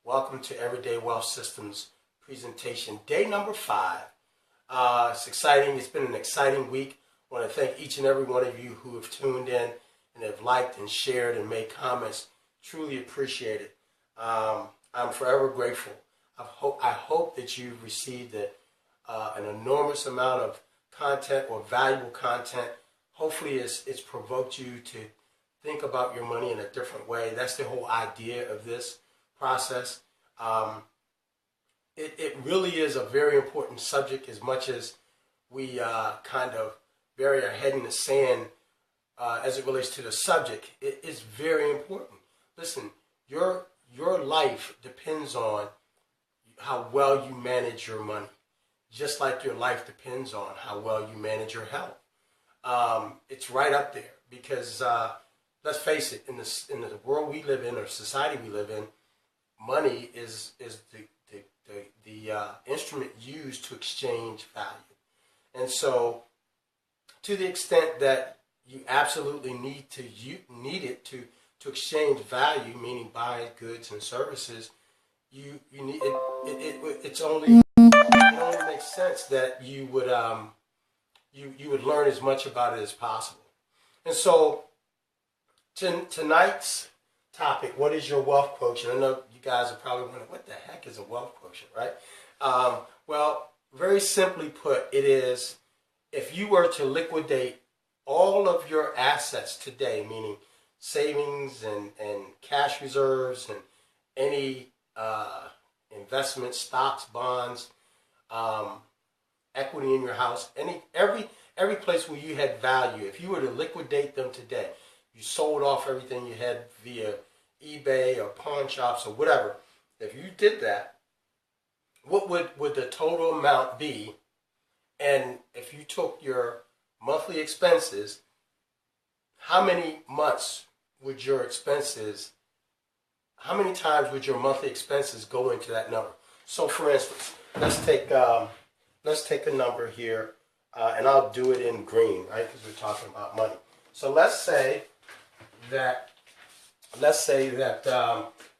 Welcome to Everyday Wealth Systems presentation, day number 5. It's exciting. It's been an exciting week. I want to thank each and every one of you who have tuned in and have liked and shared and made comments. Truly appreciate it. I'm forever grateful. I hope that you've received an enormous amount of content or valuable content. Hopefully it's provoked you to think about your money in a different way. That's the whole idea of this process. It really is a very important subject, as much as we kind of bury our head in the sand as it relates to the subject. It is very important. Listen, your life depends on how well you manage your money, just like your life depends on how well you manage your health. It's right up there because let's face it, in the world we live in, or society we live in, money is the instrument used to exchange value. And so, to the extent that you absolutely need it to exchange value, meaning buy goods and services, you need it. It only makes sense that you would learn as much about it as possible. And so, tonight's topic, what is your wealth quotient? I know you guys are probably wondering, what the heck is a wealth quotient, right? Well, very simply put, it is if you were to liquidate all of your assets today, meaning savings and cash reserves and any investments, stocks, bonds, equity in your house, every place where you had value, if you were to liquidate them today, you sold off everything you had via eBay or pawn shops or whatever. If you did that, what would the total amount be? And if you took your monthly expenses, how many months would your expenses, how many times would your monthly expenses go into that number? So for instance, let's take a number here, and I'll do it in green, right? Because we're talking about money. So let's say that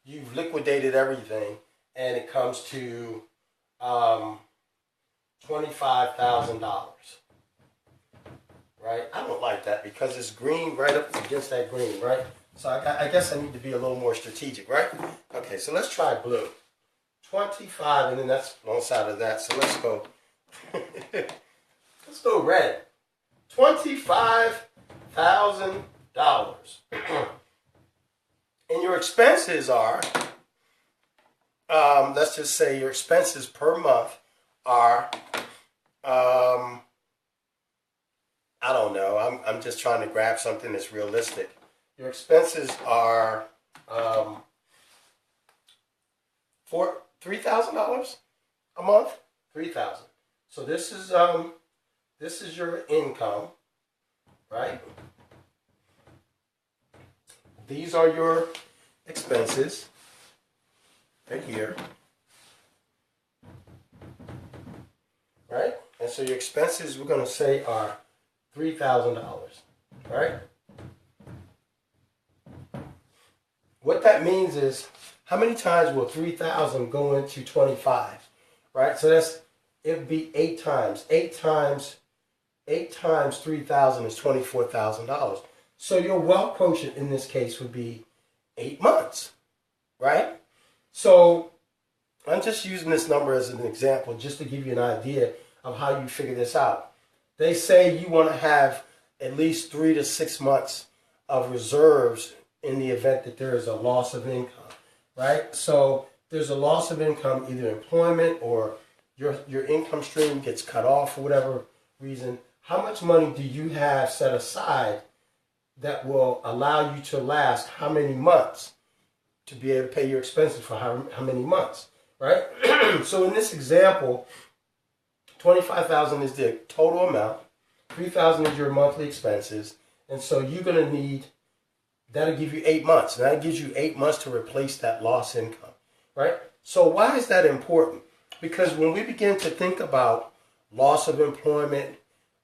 you've liquidated everything and it comes to $25,000, right? I don't like that because it's green right up against that green, right? So I guess I need to be a little more strategic, right? Okay, so let's try blue. 25, and then that's alongside of that. So let's go. Let's go red. $25,000. And your expenses are, let's just say your expenses per month are, I don't know, I'm just trying to grab something that's realistic. Your expenses are for $3,000 a month. $3,000. So this is your income, right? These are your expenses right here, right? And so your expenses, we're going to say, are $3,000, right? What that means is, how many times will 3,000 go into 25, right? So it would be 8 times. 8 times 3,000 is $24,000. So your wealth quotient in this case would be 8 months, right? So I'm just using this number as an example just to give you an idea of how you figure this out. They say you want to have at least 3 to 6 months of reserves in the event that there is a loss of income, right? So there's a loss of income, either employment or your income stream gets cut off for whatever reason. How much money do you have set aside that will allow you to last how many months to be able to pay your expenses for how many months, right? So in this example, $25,000 is the total amount, $3,000 is your monthly expenses, and so you're going to need, that'll give you 8 months. And that gives you 8 months to replace that lost income, right? So why is that important? Because when we begin to think about loss of employment,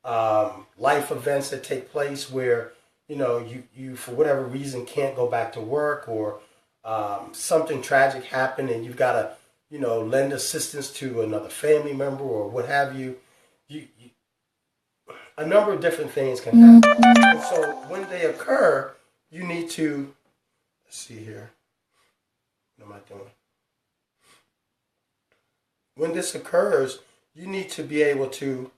life events that take place where you for whatever reason can't go back to work, or something tragic happened and you've got to, lend assistance to another family member or what have you, a number of different things can happen. And so when they occur, you need to, let's see here, what am I doing? When this occurs, you need to be able to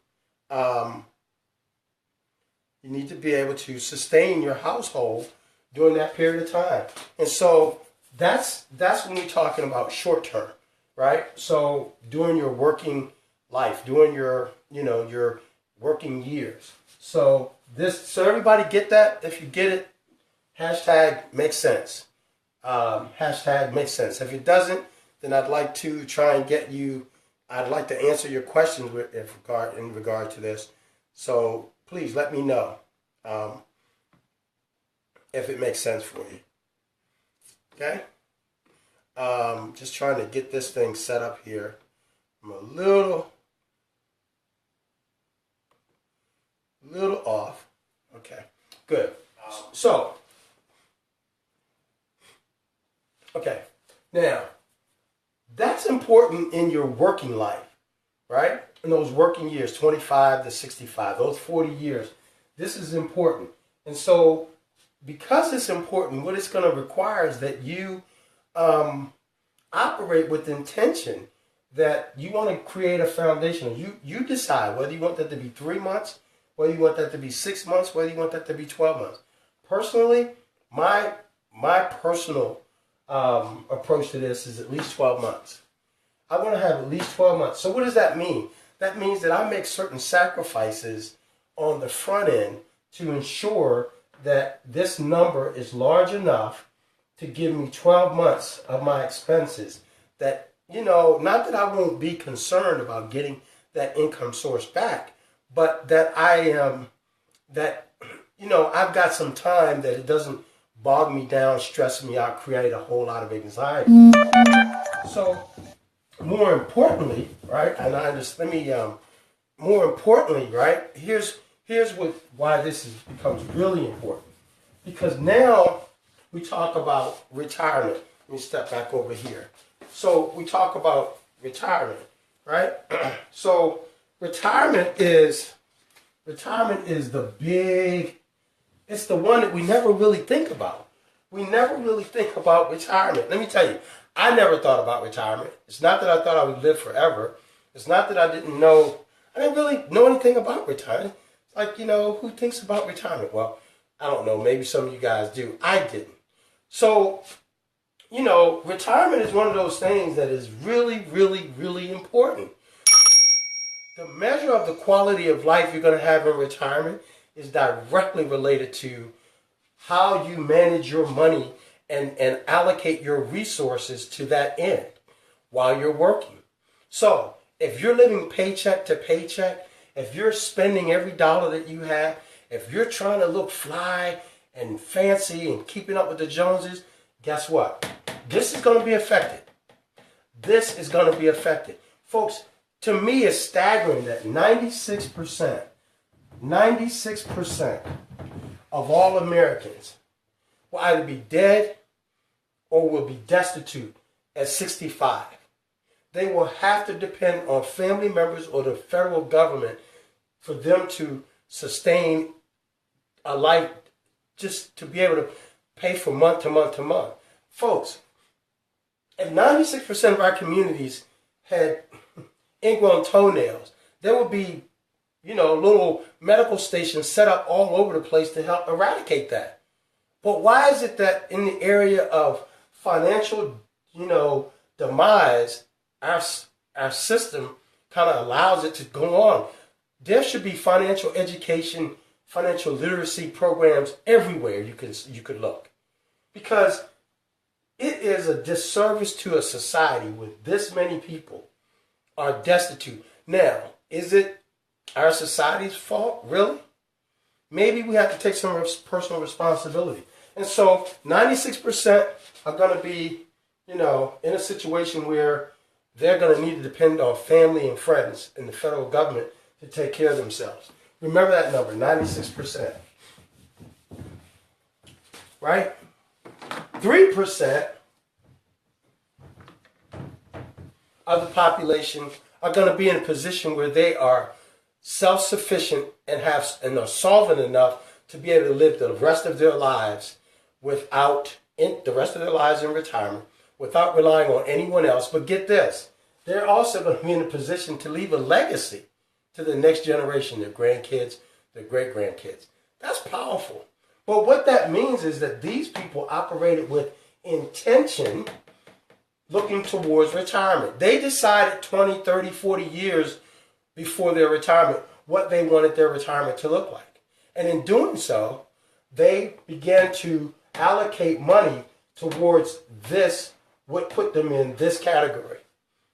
sustain your household during that period of time. And so that's when we're talking about short term, right? So during your working life, during your working years. So everybody get that? If you get it, hashtag makes sense. Hashtag makes sense. If it doesn't, then I'd like to try and I'd like to answer your questions in regard to this. So please let me know if it makes sense for you. Okay? Just trying to get this thing set up here. I'm a little off. Okay, good. So, okay, now that's important in your working life, right? In those working years, 25 to 65, those 40 years, this is important. And so, because it's important, what it's going to require is that you operate with intention, that you want to create a foundation. You decide whether you want that to be 3 months, whether you want that to be 6 months, whether you want that to be 12 months. Personally, my personal approach to this is at least 12 months. I want to have at least 12 months. So what does that mean? That means that I make certain sacrifices on the front end to ensure that this number is large enough to give me 12 months of my expenses. That, not that I won't be concerned about getting that income source back, but that I've got some time that it doesn't bog me down, stress me out, create a whole lot of anxiety. So, more importantly, right? And more importantly, right? Here's why this becomes really important, because now we talk about retirement. Let me step back over here. So we talk about retirement, right? So retirement is it's the one that we never really think about. We never really think about retirement. Let me tell you, I never thought about retirement. It's not that I thought I would live forever. It's not that I didn't really know anything about retirement. It's like, who thinks about retirement? Well, I don't know, maybe some of you guys do. I didn't. So, retirement is one of those things that is really, really, really important. The measure of the quality of life you're going to have in retirement is directly related to how you manage your money and allocate your resources to that end while you're working. So, if you're living paycheck to paycheck, if you're spending every dollar that you have, if you're trying to look fly and fancy and keeping up with the Joneses, guess what? This is going to be affected. This is going to be affected. Folks, to me, it's staggering that 96% of all Americans will either be dead or will be destitute at 65. They will have to depend on family members or the federal government for them to sustain a life, just to be able to pay from month to month to month. Folks, if 96% of our communities had ingrown toenails, there would be, little medical stations set up all over the place to help eradicate that. But why is it that in the area of financial, demise, our system kind of allows it to go on? There should be financial education, financial literacy programs everywhere you could look, because it is a disservice to a society when this many people are destitute. Now, is it our society's fault? Really? Maybe we have to take some personal responsibility. And so 96% are going to be, in a situation where they're going to need to depend on family and friends and the federal government to take care of themselves. Remember that number, 96%. Right? 3% of the population are going to be in a position where they are self-sufficient and are solvent enough to be able to live the rest of their lives the rest of their lives in retirement without relying on anyone else. But get this, they're also going to be in a position to leave a legacy to the next generation, their grandkids, their great-grandkids. That's powerful. But what that means is that these people operated with intention looking towards retirement. They decided 20, 30, 40 years before their retirement what they wanted their retirement to look like. And in doing so, they began to allocate money towards this, what put them in this category,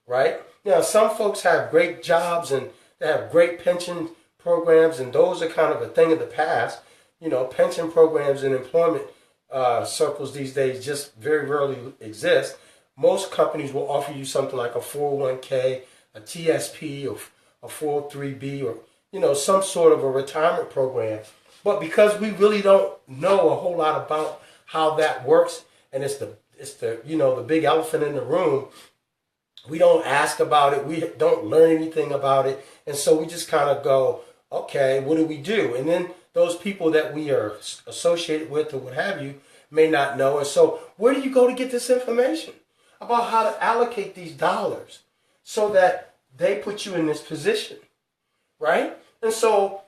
right? Now, some folks have great jobs and they have great pension programs, and those are kind of a thing of the past. You know, pension programs and employment circles these days just very rarely exist. Most companies will offer you something like a 401k, a TSP, or a 403b, or, you know, some sort of a retirement program. But because we really don't know a whole lot about how that works, and it's the you know, the big elephant in the room, we don't ask about it, we don't learn anything about it, and so we just kind of go, okay, what do we do? And then those people that we are associated with or what have you may not know. And so where do you go to get this information about how to allocate these dollars so that they put you in this position, right? And so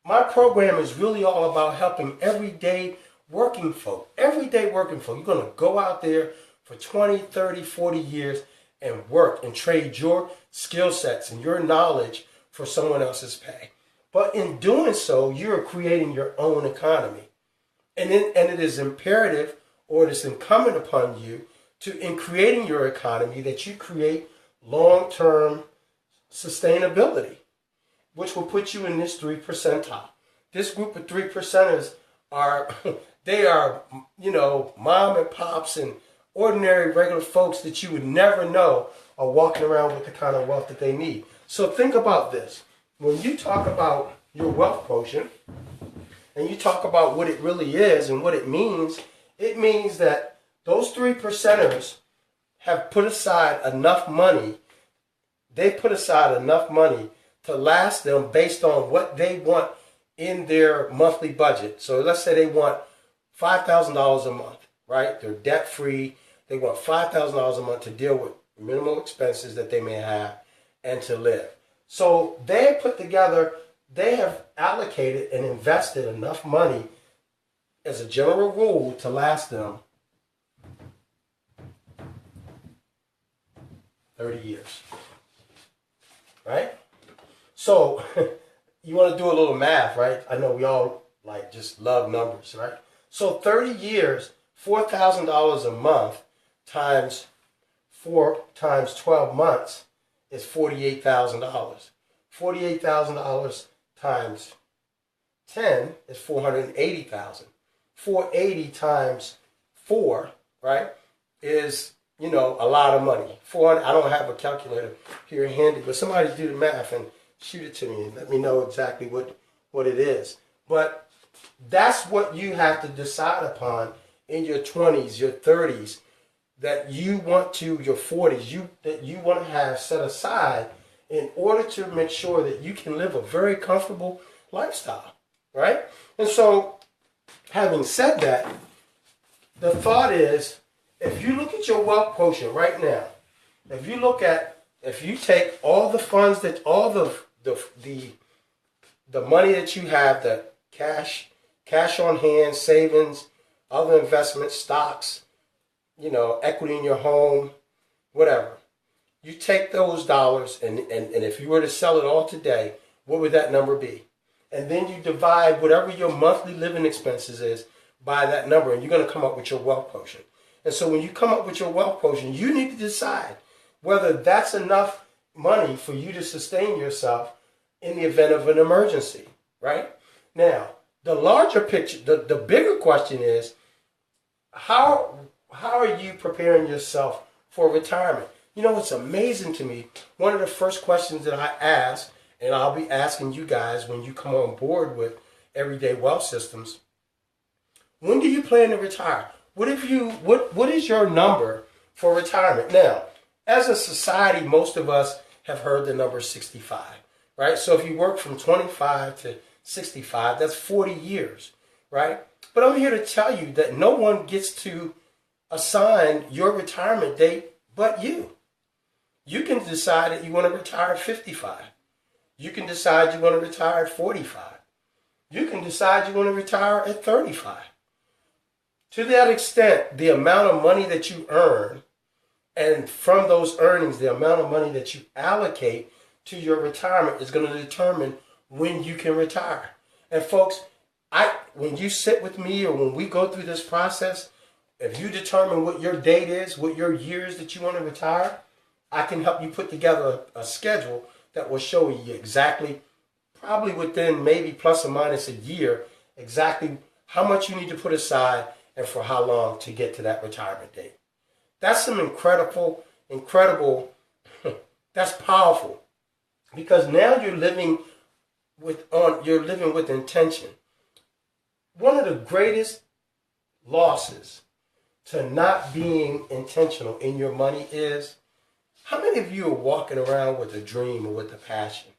my program is really all about helping everyday working folk. Everyday working folk. You're going to go out there for 20, 30, 40 years and work and trade your skill sets and your knowledge for someone else's pay. But in doing so, you're creating your own economy. And it is imperative, or it is incumbent upon you in creating your economy, that you create long-term sustainability, which will put you in this 3 percentile. This group of 3 percenters are, they are, you know, mom and pops and ordinary regular folks that you would never know are walking around with the kind of wealth that they need. So think about this. When you talk about your wealth quotient, and you talk about what it really is and what it means that those 3 percenters have put aside enough money. They put aside enough money to last them based on what they want in their monthly budget. So let's say they want $5,000 a month, right? They're debt-free. They want $5,000 a month to deal with minimal expenses that they may have and to live. So they put together, they have allocated and invested enough money as a general rule to last them 30 years, right? So you want to do a little math, right? I know we all like just love numbers, right? So 30 years, $4,000 a month times 4 times 12 months is $48,000. $48,000 times 10 is $480,000. 480 times 4, right, is, you know, a lot of money. 400. I don't have a calculator here handy, but somebody do the math and shoot it to me and let me know exactly what it is. But that's what you have to decide upon in your 20s, your 30s, that you want to, your 40s, that you want to have set aside in order to make sure that you can live a very comfortable lifestyle, right? And so, having said that, the thought is, if you look at your wealth quotient right now, if you take all the funds that, all the money that you have, the cash on hand, savings, other investments, stocks, you know, equity in your home, whatever. You take those dollars and if you were to sell it all today, what would that number be? And then you divide whatever your monthly living expenses is by that number, and you're going to come up with your wealth quotient. And so when you come up with your wealth quotient, you need to decide whether that's enough money for you to sustain yourself in the event of an emergency, right? Now, the larger picture, the bigger question is, how are you preparing yourself for retirement? You know, it's amazing to me. One of the first questions that I ask, and I'll be asking you guys when you come on board with Everyday Wealth Systems, when do you plan to retire? What is your number for retirement? Now, As a society, most of us have heard the number 65, right? So if you work from 25 to 65, that's 40 years, right? But I'm here to tell you that no one gets to assign your retirement date but you. You can decide that you want to retire at 55. You can decide you want to retire at 45. You can decide you want to retire at 35. To that extent, the amount of money that you earn, and from those earnings, the amount of money that you allocate to your retirement is going to determine when you can retire. And folks, when you sit with me or when we go through this process, if you determine what your date is, what your years that you want to retire, I can help you put together a schedule that will show you exactly, probably within maybe plus or minus a year, exactly how much you need to put aside and for how long to get to that retirement date. That's some incredible, that's powerful, because now you're living with intention. One of the greatest losses to not being intentional in your money is, how many of you are walking around with a dream or with a passion?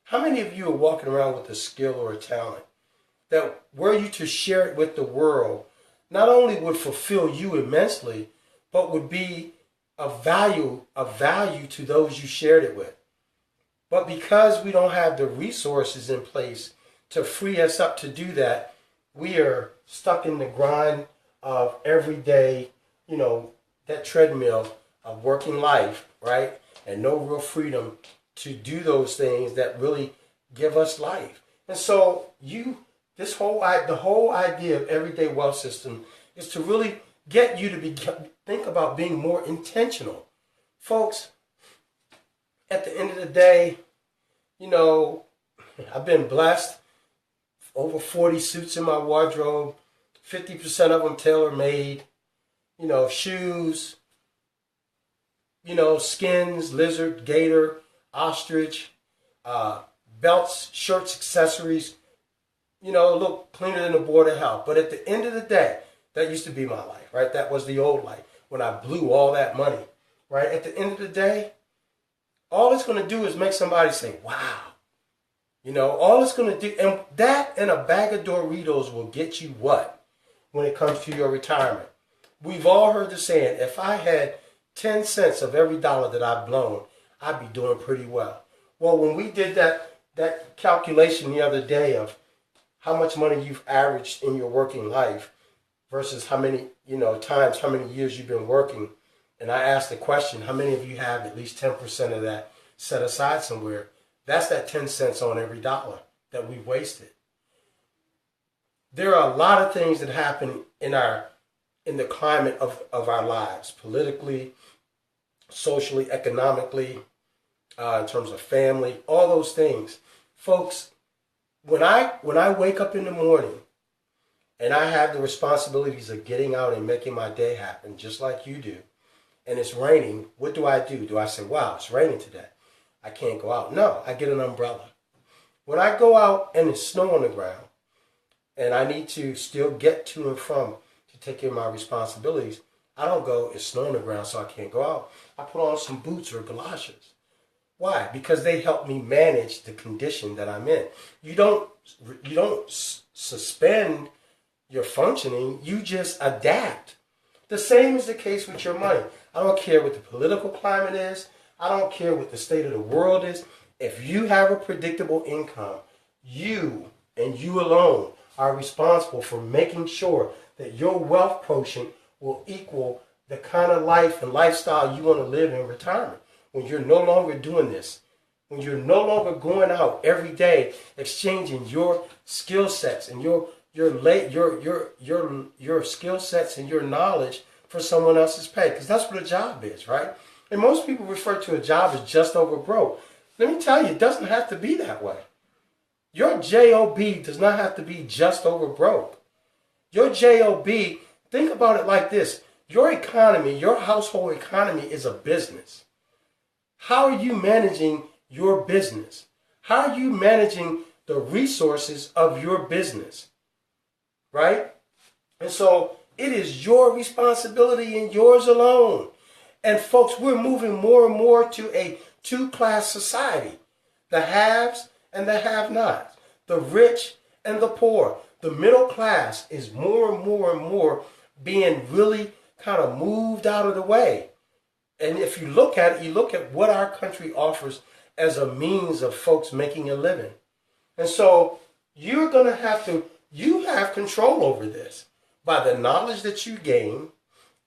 How many of you are walking around with a skill or a talent that were you to share it with the world, not only would fulfill you immensely, but would be of value to those you shared it with? But because we don't have the resources in place to free us up to do that, we are stuck in the grind of everyday, that treadmill of working life, right? And no real freedom to do those things that really give us life. And so the whole idea of everyday wealth system is to really get you to think about being more intentional. Folks, at the end of the day, I've been blessed. Over 40 suits in my wardrobe, 50% of them tailor-made, shoes, skins, lizard, gator, ostrich, belts, shirts, accessories, look cleaner than a board of health. But at the end of the day, that used to be my life, right? That was the old life when I blew all that money, right? At the end of the day, all it's going to do is make somebody say, wow. All it's going to do, and that and a bag of Doritos will get you what when it comes to your retirement? We've all heard the saying, if I had 10 cents of every dollar that I've blown, I'd be doing pretty well. Well, when we did that calculation the other day of how much money you've averaged in your working life versus how many, times how many years you've been working, and I asked the question, how many of you have at least 10% of that set aside somewhere? That's that 10 cents on every dollar that we wasted. There are a lot of things that happen in the climate of our lives, politically, socially, economically, in terms of family, all those things. Folks, when I wake up in the morning and I have the responsibilities of getting out and making my day happen, just like you do, and it's raining, what do? Do I say, wow, it's raining today, I can't go out? No, I get an umbrella. When I go out and it's snow on the ground and I need to still get to and from to take care of my responsibilities, I don't go, it's snow on the ground so I can't go out. I put on some boots or galoshes. Why? Because they help me manage the condition that I'm in. You don't suspend your functioning, you just adapt. The same is the case with your money. I don't care what the political climate is. I don't care what the state of the world is. If you have a predictable income, you and you alone are responsible for making sure that your wealth quotient will equal the kind of life and lifestyle you want to live in retirement. When you're no longer doing this, when you're no longer going out every day exchanging your skill sets and your skill sets and your knowledge for someone else's pay, because that's what a job is, right? And most people refer to a job as just over broke. Let me tell you, it doesn't have to be that way. Your job does not have to be just over broke. Your job, think about it like this. Your economy, your household economy is a business. How are you managing your business? How are you managing the resources of your business? Right? And so it is your responsibility and yours alone. And folks, we're moving more and more to a two-class society. The haves and the have-nots. The rich and the poor. The middle class is more and more and more being really kind of moved out of the way. And if you look at it, you look at what our country offers as a means of folks making a living. And so you have control over this by the knowledge that you gain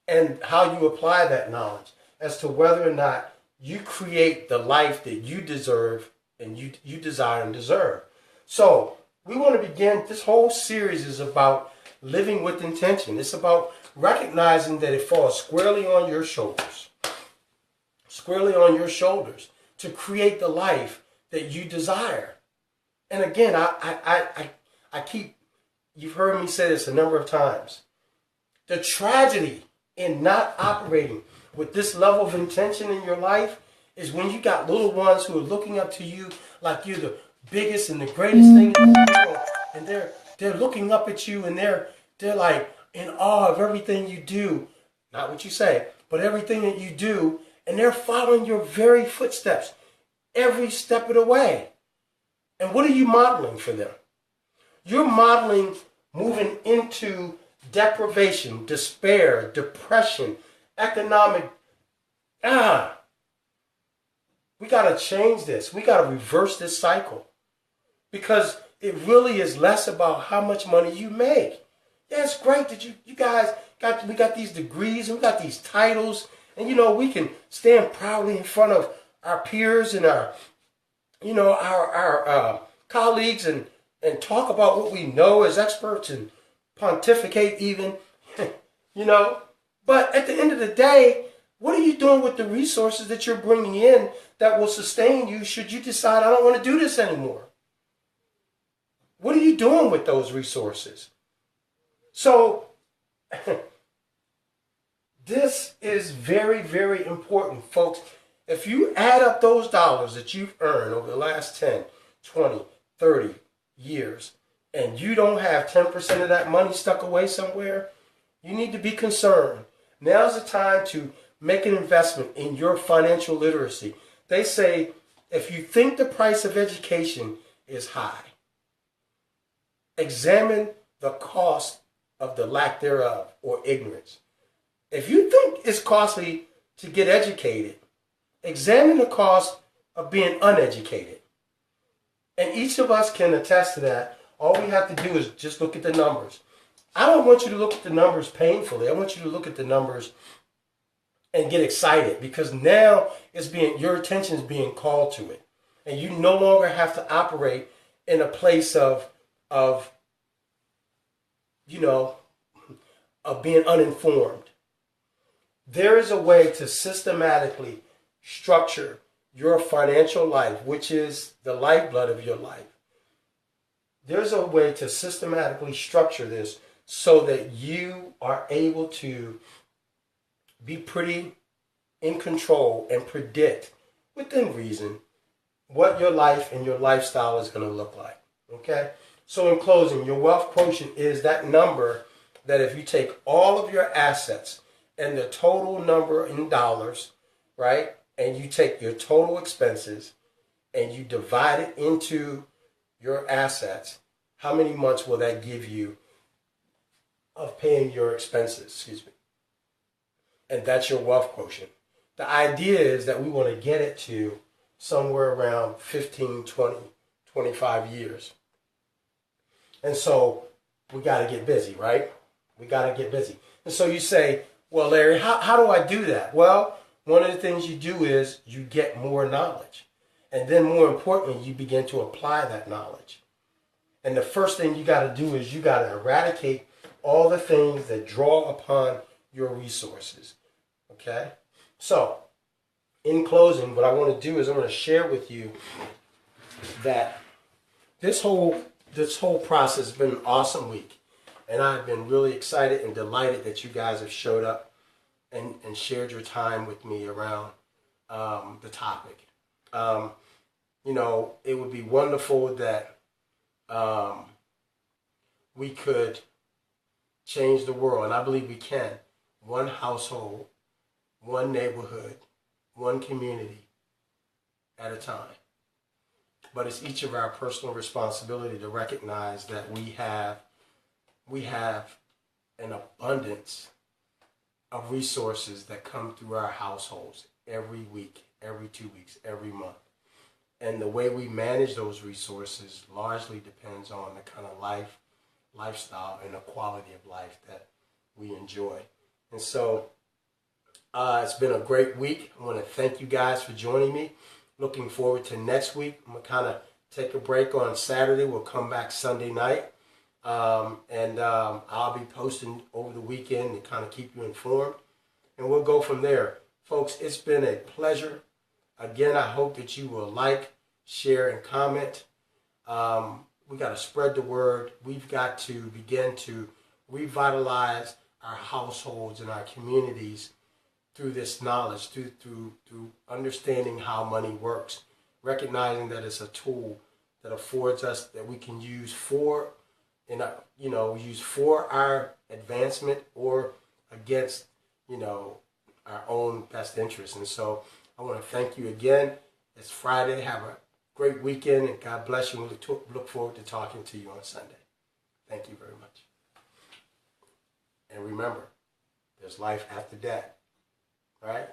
and how you apply that knowledge as to whether or not you create the life that you deserve and you desire and deserve. So we want to begin, this whole series is about living with intention. It's about recognizing that it falls squarely on your shoulders. Squarely on your shoulders to create the life that you desire. And again, I keep, you've heard me say this a number of times. The tragedy in not operating with this level of intention in your life is when you got little ones who are looking up to you like you're the biggest and the greatest thing in the world, and they're looking up at you and they're like in awe of everything you do. Not what you say, but everything that you do, and they're following your very footsteps every step of the way. And what are you modeling for them? You're modeling moving into deprivation, despair, depression, economic. We got to change this. We got to reverse this cycle. Because it really is less about how much money you make. Yeah, it's great that you guys we got these degrees and we got these titles. And, we can stand proudly in front of our peers and our colleagues and talk about what we know as experts and pontificate even, But at the end of the day, what are you doing with the resources that you're bringing in that will sustain you should you decide, I don't want to do this anymore? What are you doing with those resources? So this is very, very important, folks. If you add up those dollars that you've earned over the last 10, 20, 30 years, and you don't have 10% of that money stuck away somewhere, you need to be concerned. Now's the time to make an investment in your financial literacy. They say if you think the price of education is high, examine the cost of the lack thereof or ignorance. If you think it's costly to get educated, examine the cost of being uneducated. And each of us can attest to that. All we have to do is just look at the numbers. I don't want you to look at the numbers painfully. I want you to look at the numbers and get excited, because now your attention is being called to it. And you no longer have to operate in a place of being uninformed. There is a way to systematically structure your financial life, which is the lifeblood of your life. There's a way to systematically structure this so that you are able to be pretty in control and predict within reason what your life and your lifestyle is going to look like. Okay? So in closing, your wealth quotient is that number that if you take all of your assets and the total number in dollars, right, and you take your total expenses and you divide it into your assets, how many months will that give you of paying your expenses? Excuse me. And that's your wealth quotient. The idea is that we want to get it to somewhere around 15, 20, 25 years. And so we got to get busy, right? We got to get busy. And so you say, well, Larry, how do I do that? Well, one of the things you do is you get more knowledge. And then more importantly, you begin to apply that knowledge. And the first thing you got to do is you got to eradicate all the things that draw upon your resources. Okay? So, in closing, what I want to do is I want to share with you that this whole process has been an awesome week. And I've been really excited and delighted that you guys have showed up and shared your time with me around the topic. It would be wonderful that we could change the world, and I believe we can, one household one neighborhood, one community at a time. But it's each of our personal responsibility to recognize that we have an abundance of resources that come through our households every week, every 2 weeks, every month. And the way we manage those resources largely depends on the kind of lifestyle, and the quality of life that we enjoy. And so it's been a great week. I want to thank you guys for joining me. Looking forward to next week. I'm going to kind of take a break on Saturday. We'll come back Sunday night. And I'll be posting over the weekend to kind of keep you informed. And we'll go from there. Folks, it's been a pleasure. Again, I hope that you will like, share, and comment. We got to spread the word. We've got to begin to revitalize our households and our communities through this knowledge, through understanding how money works, recognizing that it's a tool that affords us, that we can use for our advancement or against, our own best interests. And so I want to thank you again. It's Friday. Have a great weekend, and God bless you. We look forward to talking to you on Sunday. Thank you very much. And remember, there's life after death. All right?